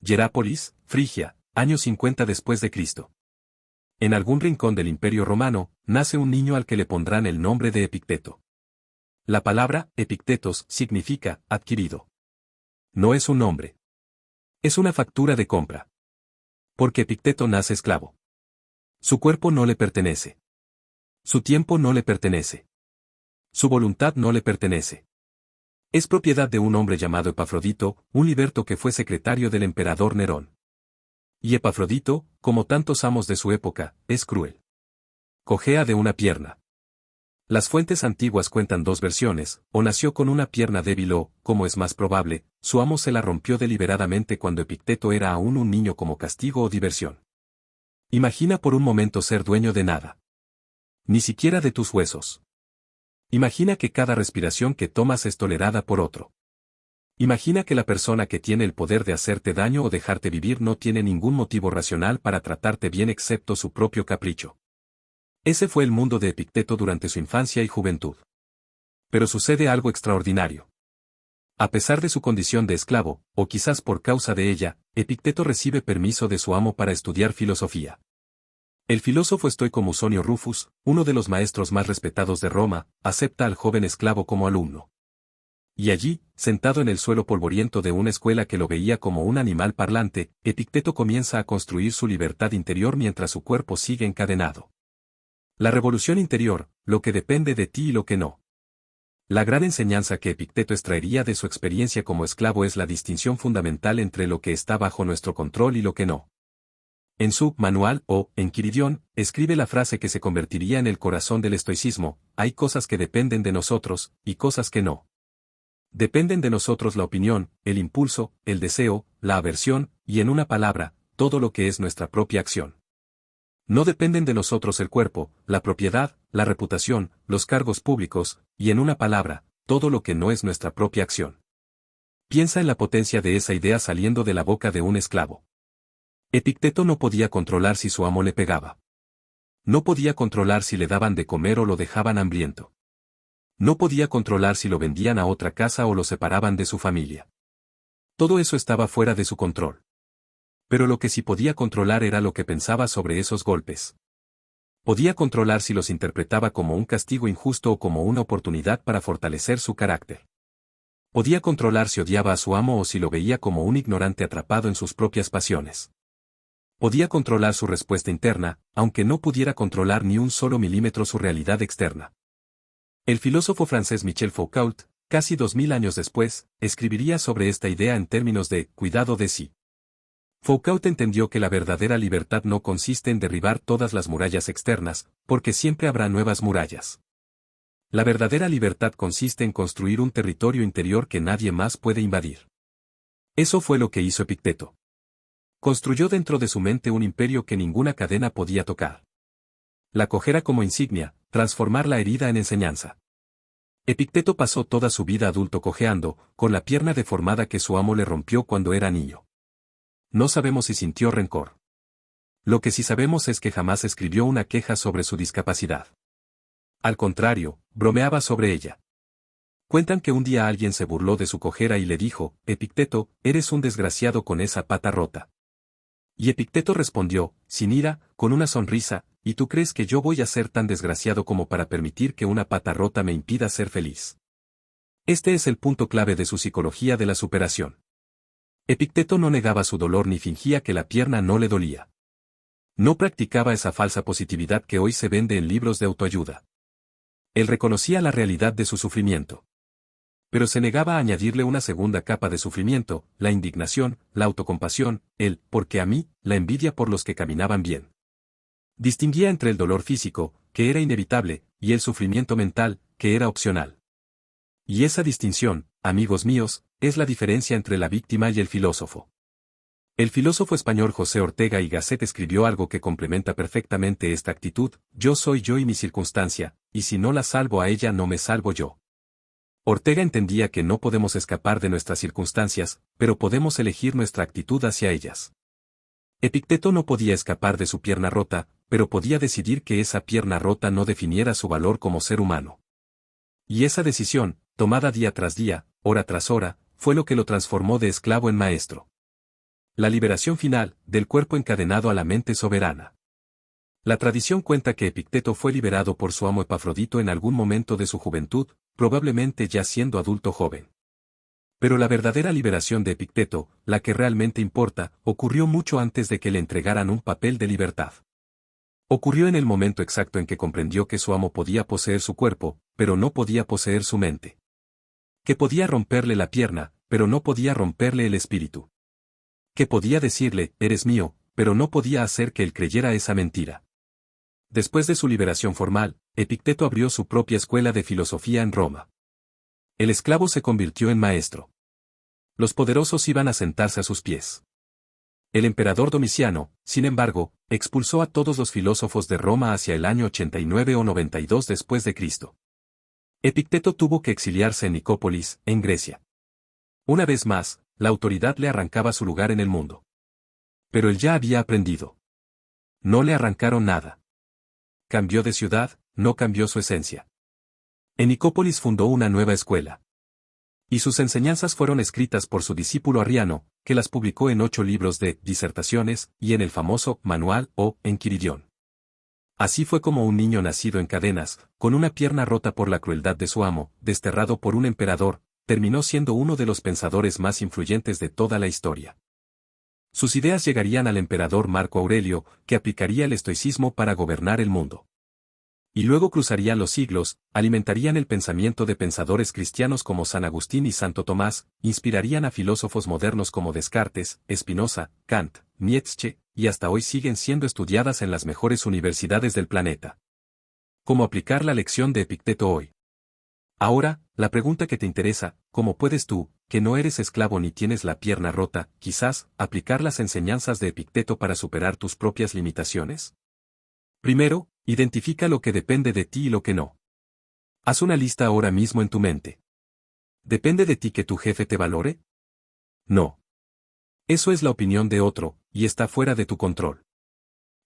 Hierápolis, Frigia, año 50 después de Cristo. En algún rincón del Imperio Romano, nace un niño al que le pondrán el nombre de Epicteto. La palabra, epictetos, significa, adquirido. No es un nombre. Es una factura de compra. Porque Epicteto nace esclavo. Su cuerpo no le pertenece. Su tiempo no le pertenece. Su voluntad no le pertenece. Es propiedad de un hombre llamado Epafrodito, un liberto que fue secretario del emperador Nerón. Y Epafrodito, como tantos amos de su época, es cruel. Cojea de una pierna. Las fuentes antiguas cuentan dos versiones, o nació con una pierna débil o, como es más probable, su amo se la rompió deliberadamente cuando Epicteto era aún un niño como castigo o diversión. Imagina por un momento ser dueño de nada. Ni siquiera de tus huesos. Imagina que cada respiración que tomas es tolerada por otro. Imagina que la persona que tiene el poder de hacerte daño o dejarte vivir no tiene ningún motivo racional para tratarte bien excepto su propio capricho. Ese fue el mundo de Epicteto durante su infancia y juventud. Pero sucede algo extraordinario. A pesar de su condición de esclavo, o quizás por causa de ella, Epicteto recibe permiso de su amo para estudiar filosofía. El filósofo estoico Musonio Rufus, uno de los maestros más respetados de Roma, acepta al joven esclavo como alumno. Y allí, sentado en el suelo polvoriento de una escuela que lo veía como un animal parlante, Epicteto comienza a construir su libertad interior mientras su cuerpo sigue encadenado. La revolución interior, lo que depende de ti y lo que no. La gran enseñanza que Epicteto extraería de su experiencia como esclavo es la distinción fundamental entre lo que está bajo nuestro control y lo que no. En su manual, o Enquiridión, escribe la frase que se convertiría en el corazón del estoicismo: hay cosas que dependen de nosotros, y cosas que no. Dependen de nosotros la opinión, el impulso, el deseo, la aversión, y en una palabra, todo lo que es nuestra propia acción. No dependen de nosotros el cuerpo, la propiedad, la reputación, los cargos públicos, y en una palabra, todo lo que no es nuestra propia acción. Piensa en la potencia de esa idea saliendo de la boca de un esclavo. Epicteto no podía controlar si su amo le pegaba. No podía controlar si le daban de comer o lo dejaban hambriento. No podía controlar si lo vendían a otra casa o lo separaban de su familia. Todo eso estaba fuera de su control. Pero lo que sí podía controlar era lo que pensaba sobre esos golpes. Podía controlar si los interpretaba como un castigo injusto o como una oportunidad para fortalecer su carácter. Podía controlar si odiaba a su amo o si lo veía como un ignorante atrapado en sus propias pasiones. Podía controlar su respuesta interna, aunque no pudiera controlar ni un solo milímetro su realidad externa. El filósofo francés Michel Foucault, casi 2000 años después, escribiría sobre esta idea en términos de cuidado de sí. Foucault entendió que la verdadera libertad no consiste en derribar todas las murallas externas, porque siempre habrá nuevas murallas. La verdadera libertad consiste en construir un territorio interior que nadie más puede invadir. Eso fue lo que hizo Epicteto. Construyó dentro de su mente un imperio que ninguna cadena podía tocar. La cojera como insignia, transformar la herida en enseñanza. Epicteto pasó toda su vida adulto cojeando, con la pierna deformada que su amo le rompió cuando era niño. No sabemos si sintió rencor. Lo que sí sabemos es que jamás escribió una queja sobre su discapacidad. Al contrario, bromeaba sobre ella. Cuentan que un día alguien se burló de su cojera y le dijo: Epicteto, eres un desgraciado con esa pata rota. Y Epicteto respondió, sin ira, con una sonrisa: ¿y tú crees que yo voy a ser tan desgraciado como para permitir que una pata rota me impida ser feliz? Este es el punto clave de su psicología de la superación. Epicteto no negaba su dolor ni fingía que la pierna no le dolía. No practicaba esa falsa positividad que hoy se vende en libros de autoayuda. Él reconocía la realidad de su sufrimiento. Pero se negaba a añadirle una segunda capa de sufrimiento: la indignación, la autocompasión, el «porque a mí», la envidia por los que caminaban bien. Distinguía entre el dolor físico, que era inevitable, y el sufrimiento mental, que era opcional. Y esa distinción, amigos míos, es la diferencia entre la víctima y el filósofo. El filósofo español José Ortega y Gasset escribió algo que complementa perfectamente esta actitud: yo soy yo y mi circunstancia, y si no la salvo a ella no me salvo yo. Ortega entendía que no podemos escapar de nuestras circunstancias, pero podemos elegir nuestra actitud hacia ellas. Epicteto no podía escapar de su pierna rota, pero podía decidir que esa pierna rota no definiera su valor como ser humano. Y esa decisión, tomada día tras día, hora tras hora, fue lo que lo transformó de esclavo en maestro. La liberación final, del cuerpo encadenado a la mente soberana. La tradición cuenta que Epicteto fue liberado por su amo Epafrodito en algún momento de su juventud, probablemente ya siendo adulto joven. Pero la verdadera liberación de Epicteto, la que realmente importa, ocurrió mucho antes de que le entregaran un papel de libertad. Ocurrió en el momento exacto en que comprendió que su amo podía poseer su cuerpo, pero no podía poseer su mente. Que podía romperle la pierna, pero no podía romperle el espíritu. Que podía decirle, eres mío, pero no podía hacer que él creyera esa mentira. Después de su liberación formal, Epicteto abrió su propia escuela de filosofía en Roma. El esclavo se convirtió en maestro. Los poderosos iban a sentarse a sus pies. El emperador Domiciano, sin embargo, expulsó a todos los filósofos de Roma hacia el año 89 o 92 después de Cristo. Epicteto tuvo que exiliarse en Nicópolis, en Grecia. Una vez más, la autoridad le arrancaba su lugar en el mundo. Pero él ya había aprendido. No le arrancaron nada. Cambió de ciudad, no cambió su esencia. En Nicópolis fundó una nueva escuela. Y sus enseñanzas fueron escritas por su discípulo Arriano, que las publicó en 8 libros de disertaciones y en el famoso Manual o Enquiridión. Así fue como un niño nacido en cadenas, con una pierna rota por la crueldad de su amo, desterrado por un emperador, terminó siendo uno de los pensadores más influyentes de toda la historia. Sus ideas llegarían al emperador Marco Aurelio, que aplicaría el estoicismo para gobernar el mundo. Y luego cruzarían los siglos, alimentarían el pensamiento de pensadores cristianos como San Agustín y Santo Tomás, inspirarían a filósofos modernos como Descartes, Spinoza, Kant, Nietzsche, y hasta hoy siguen siendo estudiadas en las mejores universidades del planeta. ¿Cómo aplicar la lección de Epicteto hoy? Ahora, la pregunta que te interesa, ¿cómo puedes tú, que no eres esclavo ni tienes la pierna rota, quizás, aplicar las enseñanzas de Epicteto para superar tus propias limitaciones? Primero, identifica lo que depende de ti y lo que no. Haz una lista ahora mismo en tu mente. ¿Depende de ti que tu jefe te valore? No. Eso es la opinión de otro, y está fuera de tu control.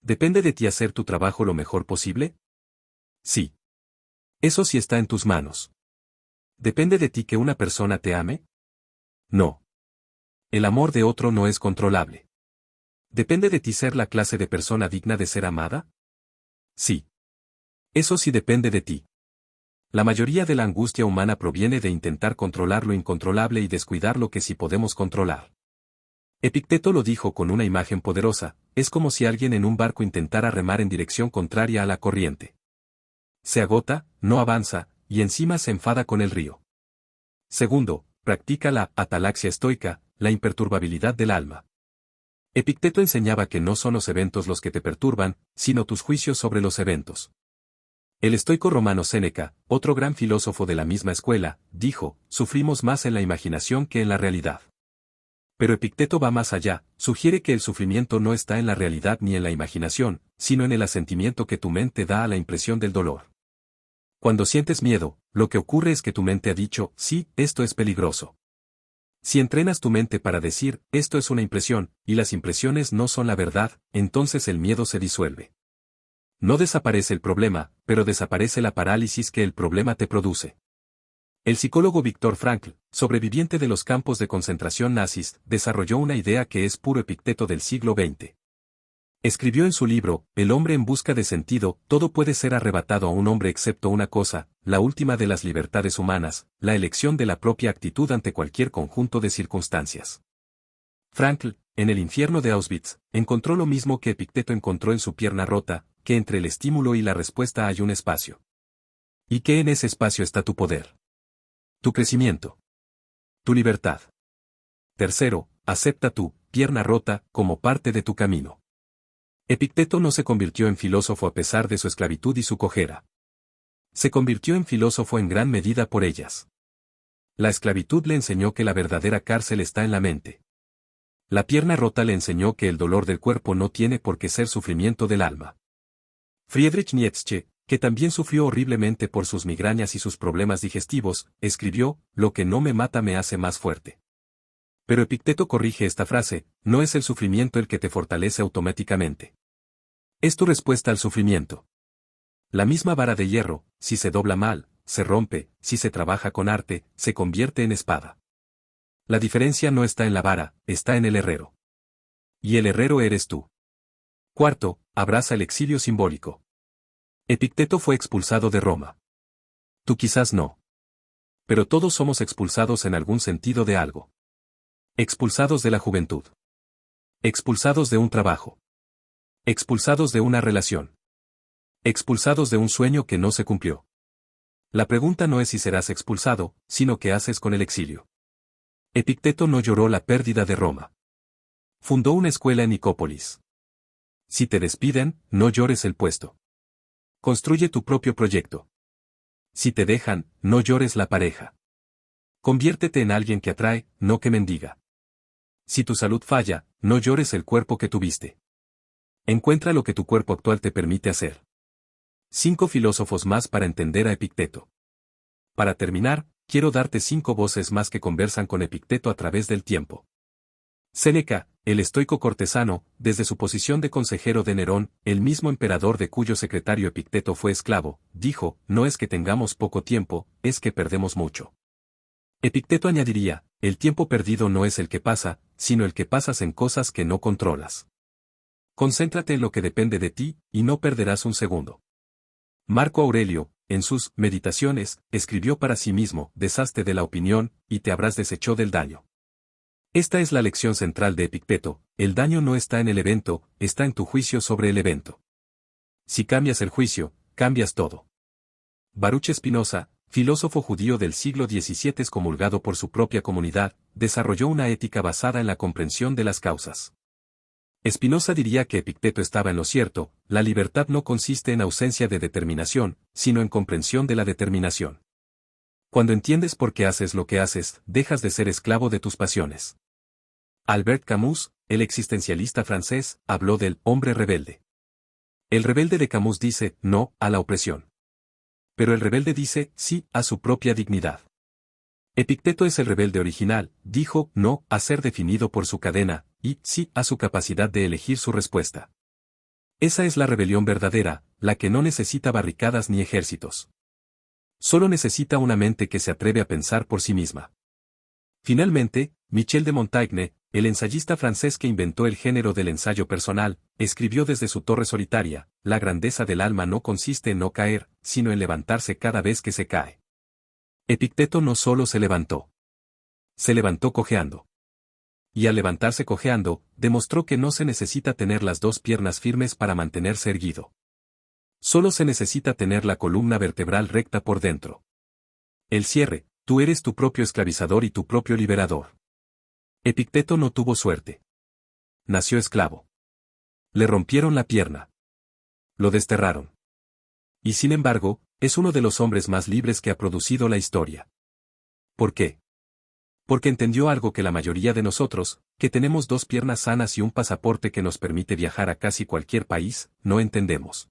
¿Depende de ti hacer tu trabajo lo mejor posible? Sí. Eso sí está en tus manos. ¿Depende de ti que una persona te ame? No. El amor de otro no es controlable. ¿Depende de ti ser la clase de persona digna de ser amada? Sí. Eso sí depende de ti. La mayoría de la angustia humana proviene de intentar controlar lo incontrolable y descuidar lo que sí podemos controlar. Epicteto lo dijo con una imagen poderosa, es como si alguien en un barco intentara remar en dirección contraria a la corriente. Se agota, no avanza, y encima se enfada con el río. Segundo, practica la atalaxia estoica, la imperturbabilidad del alma. Epicteto enseñaba que no son los eventos los que te perturban, sino tus juicios sobre los eventos. El estoico romano Séneca, otro gran filósofo de la misma escuela, dijo, sufrimos más en la imaginación que en la realidad. Pero Epicteto va más allá, sugiere que el sufrimiento no está en la realidad ni en la imaginación, sino en el asentimiento que tu mente da a la impresión del dolor. Cuando sientes miedo, lo que ocurre es que tu mente ha dicho, sí, esto es peligroso. Si entrenas tu mente para decir, esto es una impresión, y las impresiones no son la verdad, entonces el miedo se disuelve. No desaparece el problema, pero desaparece la parálisis que el problema te produce. El psicólogo Viktor Frankl, sobreviviente de los campos de concentración nazis, desarrolló una idea que es puro Epicteto del siglo XX. Escribió en su libro, El hombre en busca de sentido, todo puede ser arrebatado a un hombre excepto una cosa, la última de las libertades humanas, la elección de la propia actitud ante cualquier conjunto de circunstancias. Frankl, en el infierno de Auschwitz, encontró lo mismo que Epicteto encontró en su pierna rota, que entre el estímulo y la respuesta hay un espacio. ¿Y qué en ese espacio está tu poder? Tu crecimiento. Tu libertad. Tercero, acepta tu pierna rota como parte de tu camino. Epicteto no se convirtió en filósofo a pesar de su esclavitud y su cojera. Se convirtió en filósofo en gran medida por ellas. La esclavitud le enseñó que la verdadera cárcel está en la mente. La pierna rota le enseñó que el dolor del cuerpo no tiene por qué ser sufrimiento del alma. Friedrich Nietzsche, que también sufrió horriblemente por sus migrañas y sus problemas digestivos, escribió, lo que no me mata me hace más fuerte. Pero Epicteto corrige esta frase, no es el sufrimiento el que te fortalece automáticamente. Es tu respuesta al sufrimiento. La misma vara de hierro, si se dobla mal, se rompe, si se trabaja con arte, se convierte en espada. La diferencia no está en la vara, está en el herrero. Y el herrero eres tú. Cuarto, abraza el exilio simbólico. Epicteto fue expulsado de Roma. Tú quizás no. Pero todos somos expulsados en algún sentido de algo. Expulsados de la juventud. Expulsados de un trabajo. Expulsados de una relación. Expulsados de un sueño que no se cumplió. La pregunta no es si serás expulsado, sino qué haces con el exilio. Epicteto no lloró la pérdida de Roma. Fundó una escuela en Nicópolis. Si te despiden, no llores el puesto. Construye tu propio proyecto. Si te dejan, no llores la pareja. Conviértete en alguien que atrae, no que mendiga. Si tu salud falla, no llores el cuerpo que tuviste. Encuentra lo que tu cuerpo actual te permite hacer. 5 filósofos más para entender a Epicteto. Para terminar, quiero darte 5 voces más que conversan con Epicteto a través del tiempo. Séneca, el estoico cortesano, desde su posición de consejero de Nerón, el mismo emperador de cuyo secretario Epicteto fue esclavo, dijo, no es que tengamos poco tiempo, es que perdemos mucho. Epicteto añadiría, el tiempo perdido no es el que pasa, sino el que pasas en cosas que no controlas. Concéntrate en lo que depende de ti, y no perderás un segundo. Marco Aurelio, en sus Meditaciones, escribió para sí mismo, deshazte de la opinión, y te habrás deshecho del daño. Esta es la lección central de Epicteto, el daño no está en el evento, está en tu juicio sobre el evento. Si cambias el juicio, cambias todo. Baruch Spinoza, filósofo judío del siglo XVII excomulgado por su propia comunidad, desarrolló una ética basada en la comprensión de las causas. Spinoza diría que Epicteto estaba en lo cierto, la libertad no consiste en ausencia de determinación, sino en comprensión de la determinación. Cuando entiendes por qué haces lo que haces, dejas de ser esclavo de tus pasiones. Albert Camus, el existencialista francés, habló del hombre rebelde. El rebelde de Camus dice no a la opresión. Pero el rebelde dice sí a su propia dignidad. Epicteto es el rebelde original, dijo no a ser definido por su cadena, y sí a su capacidad de elegir su respuesta. Esa es la rebelión verdadera, la que no necesita barricadas ni ejércitos. Solo necesita una mente que se atreve a pensar por sí misma. Finalmente, Michel de Montaigne, el ensayista francés que inventó el género del ensayo personal, escribió desde su torre solitaria, la grandeza del alma no consiste en no caer, sino en levantarse cada vez que se cae. Epicteto no solo se levantó cojeando. Y al levantarse cojeando, demostró que no se necesita tener las 2 piernas firmes para mantenerse erguido. Solo se necesita tener la columna vertebral recta por dentro. El cierre, tú eres tu propio esclavizador y tu propio liberador. Epicteto no tuvo suerte. Nació esclavo. Le rompieron la pierna. Lo desterraron. Y sin embargo, es uno de los hombres más libres que ha producido la historia. ¿Por qué? Porque entendió algo que la mayoría de nosotros, que tenemos 2 piernas sanas y un pasaporte que nos permite viajar a casi cualquier país, no entendemos.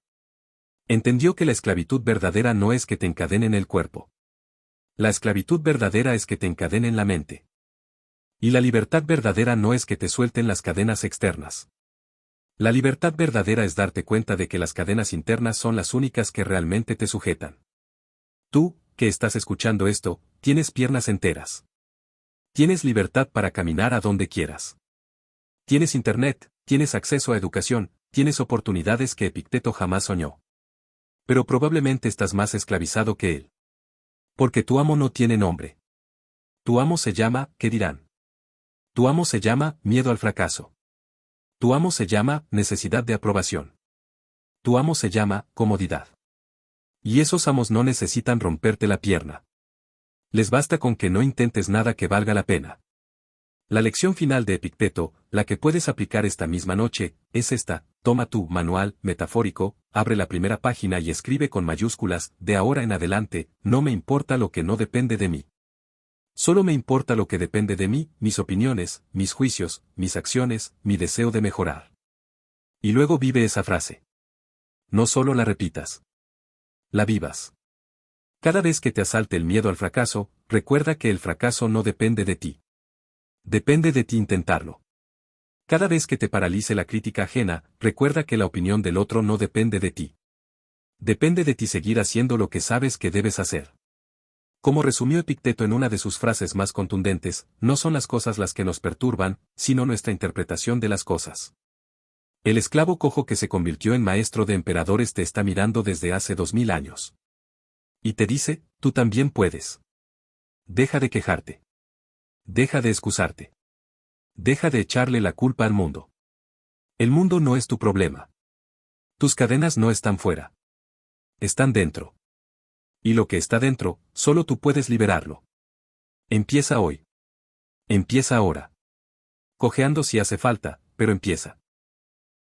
Entendió que la esclavitud verdadera no es que te encadenen el cuerpo. La esclavitud verdadera es que te encadenen la mente. Y la libertad verdadera no es que te suelten las cadenas externas. La libertad verdadera es darte cuenta de que las cadenas internas son las únicas que realmente te sujetan. Tú, que estás escuchando esto, tienes piernas enteras. Tienes libertad para caminar a donde quieras. Tienes internet, tienes acceso a educación, tienes oportunidades que Epicteto jamás soñó. Pero probablemente estás más esclavizado que él. Porque tu amo no tiene nombre. Tu amo se llama, ¿qué dirán? Tu amo se llama, miedo al fracaso. Tu amo se llama, necesidad de aprobación. Tu amo se llama, comodidad. Y esos amos no necesitan romperte la pierna. Les basta con que no intentes nada que valga la pena. La lección final de Epicteto, la que puedes aplicar esta misma noche, es esta: toma tu manual metafórico, abre la primera página y escribe con mayúsculas, de ahora en adelante, no me importa lo que no depende de mí. Solo me importa lo que depende de mí, mis opiniones, mis juicios, mis acciones, mi deseo de mejorar. Y luego vive esa frase. No solo la repitas. La vivas. Cada vez que te asalte el miedo al fracaso, recuerda que el fracaso no depende de ti. Depende de ti intentarlo. Cada vez que te paralice la crítica ajena, recuerda que la opinión del otro no depende de ti. Depende de ti seguir haciendo lo que sabes que debes hacer. Como resumió Epicteto en una de sus frases más contundentes, no son las cosas las que nos perturban, sino nuestra interpretación de las cosas. El esclavo cojo que se convirtió en maestro de emperadores te está mirando desde hace 2000 años. Y te dice, tú también puedes. Deja de quejarte. Deja de excusarte. Deja de echarle la culpa al mundo. El mundo no es tu problema. Tus cadenas no están fuera. Están dentro. Y lo que está dentro, solo tú puedes liberarlo. Empieza hoy. Empieza ahora. Cojeando si hace falta, pero empieza.